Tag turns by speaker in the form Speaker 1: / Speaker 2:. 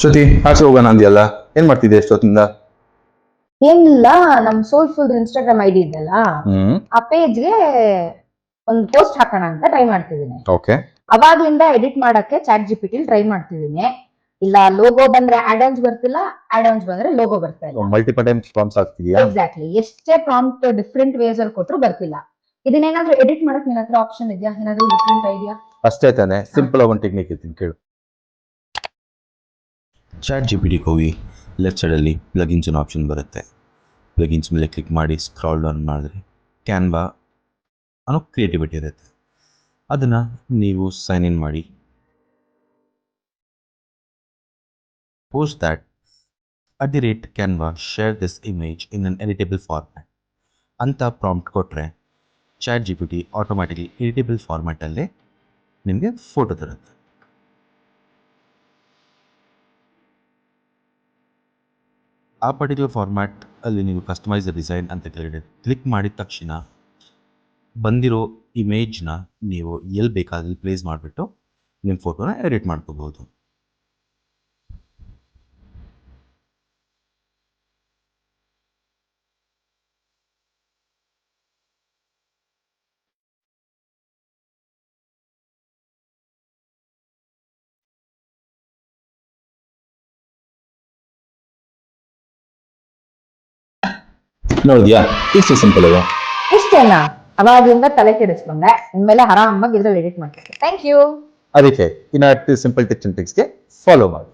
Speaker 1: ಶ್ರುತಿ ಆಚೆ ಹೋಗೋಣ ಅಂದ್ಯಲ್ಲ, ಏನ್ ಮಾಡ್ತಿದ್ದೆ ಎಷ್ಟೊತ್ತಿಂದ?
Speaker 2: ಏನಿಲ್ಲ, ನಮ್ ಸೋಲ್ಫುಲ್ ಇನ್ಸ್ಟಾಗ್ರಾಮ್ ಐಡಿ ಇದೆಯಲ್ಲ, ಆ ಪೇಜ್ಗೆ ಒಂದು ಪೋಸ್ಟ್ ಹಾಕೋಣ ಅಂತ ಟ್ರೈ ಮಾಡ್ತಿದ್ದೀನಿ.
Speaker 1: ಓಕೆ.
Speaker 2: ಅವಾಗ್ಲಿಂದ ಎಡಿಟ್ ಮಾಡಕ್ಕೆ ಚಾಟ್ ಜಿಪಿಟಿ ಟ್ರೈ ಮಾಡ್ತಿದ್ದೀನಿ. ಇಲ್ಲ ಲೋಗೋ ಬಂದ್ರೆ ಆಡನ್ಸ್ ಬರ್ತಿಲ್ಲ, ಆಡನ್ಸ್ ಬಂದ್ರೆ ಲೋಗೋ ಬರ್ತಾ ಇಲ್ಲ.
Speaker 1: ಮಲ್ಟಿಪಲ್ ಟೈಮ್ಸ್ ಪ್ರಾಂಪ್ಟ್ಸ್ ಆಗ್ತಿದ್ಯಾ?
Speaker 2: ಎಕ್ಸಾಕ್ಟ್ಲಿ, ಎಷ್ಟೇ ಪ್ರಾಂಪ್ಟ್ ಡಿಫ್ರೆಂಟ್ ವೇಸ್ ಅಲ್ಲಿ ಕೊಟ್ಟರು ಬರ್ತಿಲ್ಲ. ಇದನ್ನೇನಾದ್ರೂ ಎಡಿಟ್ ಮಾಡಕ್ ನಿನ್ನ ಹತ್ರ ಆಪ್ಷನ್ ಇದೆಯಾ? ಏನಾದ್ರೂ ಡಿಫ್ರೆಂಟ್ ಐಡಿಯಾ?
Speaker 1: ಅಷ್ಟೇ ತಾನೆ, ಸಿಂಪಲ್ ಆಗಿ ಒಂದು ಟೆಕ್ನಿಕ್ ಇರ್ತೀನಿ ಕೇಳು.
Speaker 3: ಚಾಟ್ ಜಿ ಪಿ ಟಿಗೆ ಹೋಗಿ ಲೆಫ್ಟ್ ಸೈಡಲ್ಲಿ ಪ್ಲಗಿನ್ಸ್ ಅನ್ನೋ ಆಪ್ಷನ್ ಬರುತ್ತೆ. ಪ್ಲಗಿನ್ಸ್ ಮೇಲೆ ಕ್ಲಿಕ್ ಮಾಡಿ ಸ್ಕ್ರಾಲ್ ಡೌನ್ ಮಾಡಿದ್ರೆ ಕ್ಯಾನ್ವಾ ಅನ್ನೋ ಕ್ರಿಯೇಟಿವಿಟಿ ಇರುತ್ತೆ. ಅದನ್ನು ನೀವು ಸೈನ್ ಇನ್ ಮಾಡಿ post that @Canva share this image in an editable format ಅಂತ ಪ್ರಾಂಪ್ಟ್ ಕೊಟ್ಟರೆ chat G P T automatically editable ಫಾರ್ಮ್ಯಾಟಲ್ಲೇ ನಿಮಗೆ ಫೋಟೋ ತರುತ್ತೆ. ಆ ಪರ್ಟಿಕ್ಯುಲರ್ ಫಾರ್ಮ್ಯಾಟ್ ಅಲ್ಲಿ ನೀವು ಕಸ್ಟಮೈಸ್ ದ ಡಿಸೈನ್ ಅಂತ ಕ್ಲಿಕ್ ಮಾಡಿದ ತಕ್ಷಣ ಬಂದಿರೋ ಇಮೇಜ್ನ ನೀವು ಎಲ್ಲಿ ಬೇಕಾದಲ್ಲಿ ಪ್ಲೇಸ್ ಮಾಡಿಬಿಟ್ಟು ನಿಮ್ಮ ಫೋಟೋನ ಎಡಿಟ್ ಮಾಡ್ಕೋಬಹುದು.
Speaker 1: ನೋಡಿದ್ಯಾ, ಇಷ್ಟು ಸಿಂಪಲ್ ಅದು.
Speaker 2: ಇಷ್ಟೇನಾ? ಅವಾಗ್ಲಿಂದ ತಲೆ ಕೆಡಿಸ್ಕೊಂಡೆ, ಇನ್ಮೇಲೆ ಆರಾಮಾಗಿ ಇದ್ರಲ್ಲಿ ಎಡಿಟ್ ಮಾಡ್ತೀನಿ. Thank you.
Speaker 1: ಅದಕ್ಕೆ ಇನ್ನ ಸಿಂಪಲ್ ಟಿಪ್ಸ್ ಅಂಡ್ ಟ್ರಿಕ್ಸ್ಗೆ ಫಾಲೋ ಮಾಡಿ.